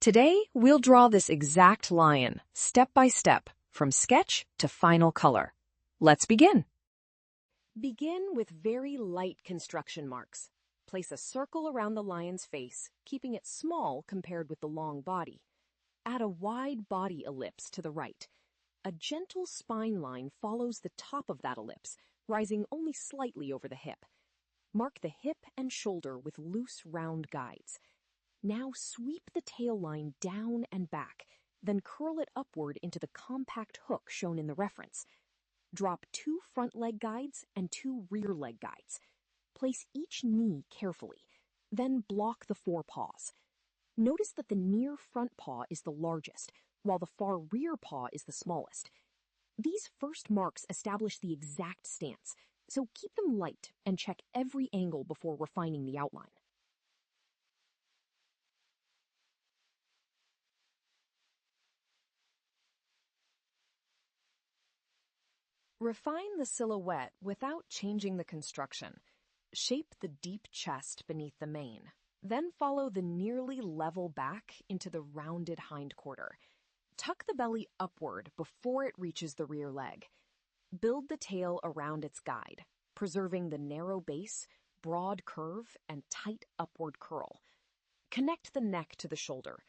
Today, we'll draw this exact lion, step by step, from sketch to final color. Let's begin. Begin with very light construction marks. Place a circle around the lion's face, keeping it small compared with the long body. Add a wide body ellipse to the right. A gentle spine line follows the top of that ellipse, rising only slightly over the hip. Mark the hip and shoulder with loose, round guides. Now sweep the tail line down and back, then curl it upward into the compact hook shown in the reference. Drop 2 front leg guides and 2 rear leg guides. Place each knee carefully, then block the forepaws. Notice that the near front paw is the largest, while the far rear paw is the smallest. These first marks establish the exact stance, so keep them light and check every angle before refining the outline. Refine the silhouette without changing the construction. Shape the deep chest beneath the mane, then follow the nearly level back into the rounded hindquarter. Tuck the belly upward before it reaches the rear leg. Build the tail around its guide, preserving the narrow base, broad curve, and tight upward curl. Connect the neck to the shoulder.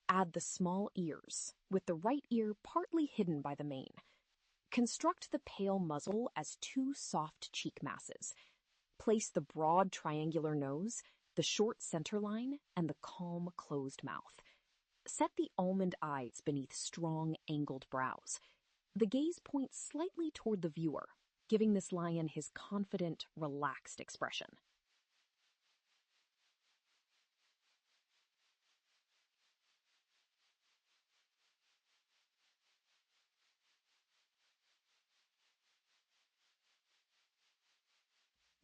Add the small ears, with the right ear partly hidden by the mane. Construct the pale muzzle as 2 soft cheek masses. Place the broad triangular nose, the short center line, and the calm closed mouth. Set the almond eyes beneath strong angled brows. The gaze points slightly toward the viewer, giving this lion his confident, relaxed expression.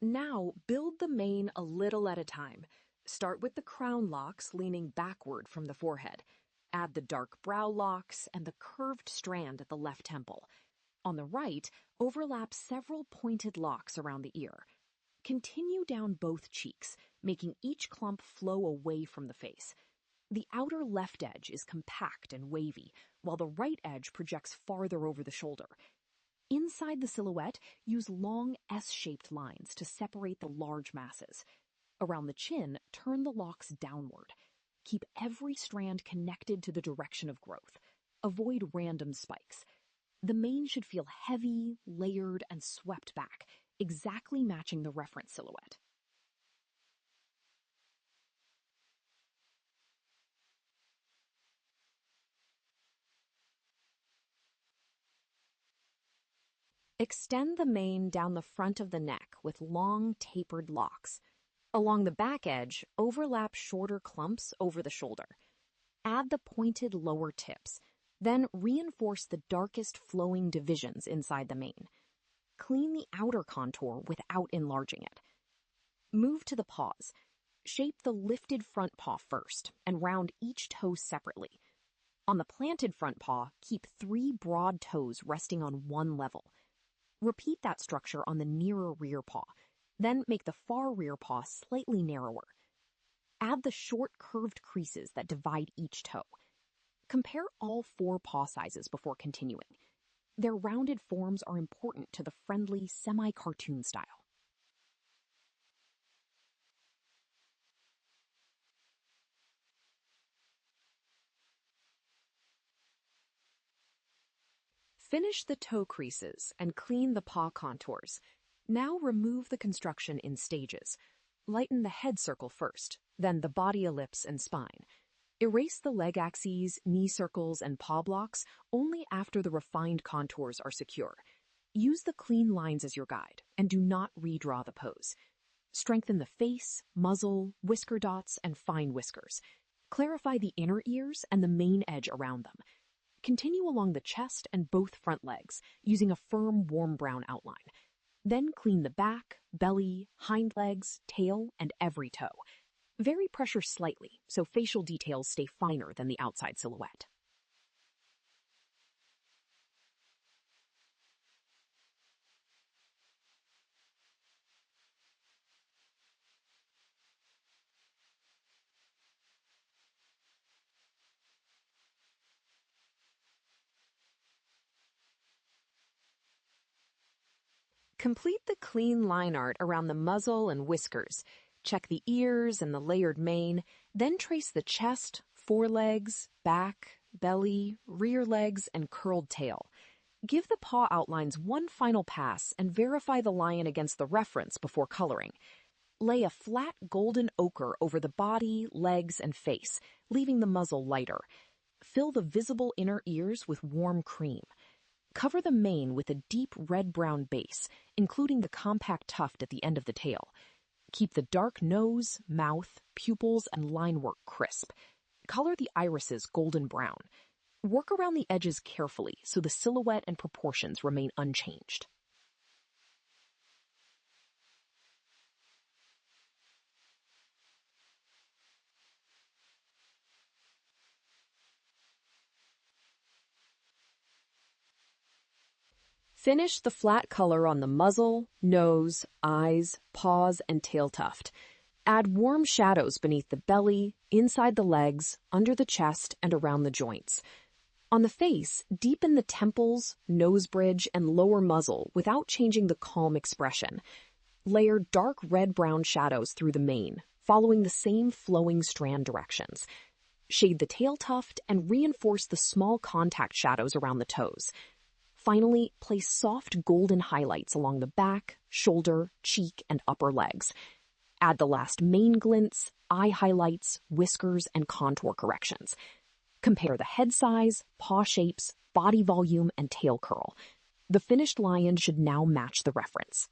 Now, build the mane a little at a time. Start with the crown locks leaning backward from the forehead. Add the dark brow locks and the curved strand at the left temple. On the right, overlap several pointed locks around the ear. Continue down both cheeks, making each clump flow away from the face. The outer left edge is compact and wavy, while the right edge projects farther over the shoulder. Inside the silhouette, use long S-shaped lines to separate the large masses. Around the chin, turn the locks downward. Keep every strand connected to the direction of growth. Avoid random spikes. The mane should feel heavy, layered, and swept back, exactly matching the reference silhouette. Extend the mane down the front of the neck with long, tapered locks. Along the back edge, overlap shorter clumps over the shoulder. Add the pointed lower tips, then reinforce the darkest flowing divisions inside the mane. Clean the outer contour without enlarging it. Move to the paws. Shape the lifted front paw first and round each toe separately. On the planted front paw, keep 3 broad toes resting on one level. Repeat that structure on the nearer rear paw, then make the far rear paw slightly narrower. Add the short curved creases that divide each toe. Compare all 4 paw sizes before continuing. Their rounded forms are important to the friendly, semi-cartoon style. Finish the toe creases and clean the paw contours. Now remove the construction in stages. Lighten the head circle first, then the body ellipse and spine. Erase the leg axes, knee circles, and paw blocks only after the refined contours are secure. Use the clean lines as your guide, and do not redraw the pose. Strengthen the face, muzzle, whisker dots, and fine whiskers. Clarify the inner ears and the main edge around them. Continue along the chest and both front legs, using a firm, warm brown outline. Then clean the back, belly, hind legs, tail, and every toe. Vary pressure slightly so facial details stay finer than the outside silhouette. Complete the clean line art around the muzzle and whiskers. Check the ears and the layered mane, then trace the chest, forelegs, back, belly, rear legs, and curled tail. Give the paw outlines one final pass and verify the lion against the reference before coloring. Lay a flat golden ochre over the body, legs, and face, leaving the muzzle lighter. Fill the visible inner ears with warm cream. Cover the mane with a deep red-brown base, including the compact tuft at the end of the tail. Keep the dark nose, mouth, pupils, and line work crisp. Color the irises golden brown. Work around the edges carefully so the silhouette and proportions remain unchanged. Finish the flat color on the muzzle, nose, eyes, paws, and tail tuft. Add warm shadows beneath the belly, inside the legs, under the chest, and around the joints. On the face, deepen the temples, nose bridge, and lower muzzle without changing the calm expression. Layer dark red-brown shadows through the mane, following the same flowing strand directions. Shade the tail tuft and reinforce the small contact shadows around the toes. Finally, place soft golden highlights along the back, shoulder, cheek, and upper legs. Add the last mane glints, eye highlights, whiskers, and contour corrections. Compare the head size, paw shapes, body volume, and tail curl. The finished lion should now match the reference.